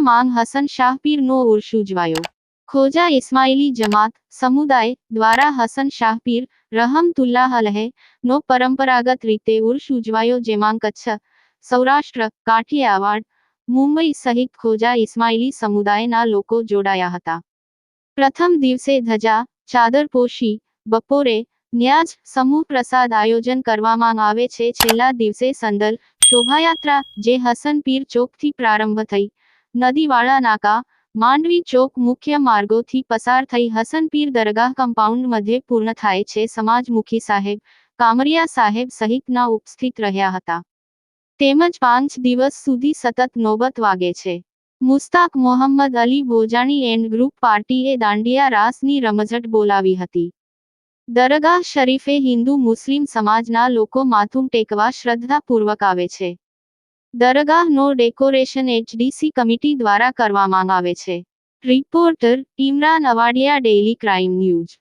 માંગ હસન શાહપીરનો ઉર્ષ ઉજવાયો। ખોજા ઇસ્માઇલી જમાત સમુદાય દ્વારા હસન શાહપીર રહમતુલ્લાહ અલહે નો પરંપરાગત રીતે ઉર્ષ ઉજવાયો, જેમાં કચ્છ, સૌરાષ્ટ્ર, કાઠિયાવાડ, મુંબઈ સહિત ખોજા ઇસ્માઇલી સમુદાયના લોકો જોડાયા હતા। પ્રથમ દિવસે ધજા ચાદરપોશી, બપોરે ન્યાઝ સમૂહ પ્રસાદ આયોજન કરવામાં આવે છે। છેલ્લા દિવસે સંદલ શોભાયાત્રા જે હસનપીર ચોકથી પ્રારંભ થઈ નદીવાળા નાકા, માંડવી ચોક મુખ્ય માર્ગોથી પસાર થઈ હસનપીર દરગાહ કમ્પાઉન્ડ મધ્યે પૂર્ણ થાય છે। સમાજમુખી સાહેબ, કામરિયા સાહેબ સહિતના ઉપસ્થિત રહ્યા હતા, તેમજ 5 દિવસ સુધી સતત નોબત વાગે છે। મુસ્તાક મોહમ્મદ અલી ભોજાણી એન્ડ ગ્રુપ પાર્ટીએ દાંડિયા રાસની રમઝટ બોલાવી હતી। દરગાહ શરીફે હિન્દુ મુસ્લિમ સમાજના લોકો માથું ટેકવા શ્રદ્ધાપૂર્વક આવે છે। દરગાહનો ડેકોરેશન એચડીસી કમિટી દ્વારા કરવામાં આવે છે। Reporter Imran Avadiya, daily crime news.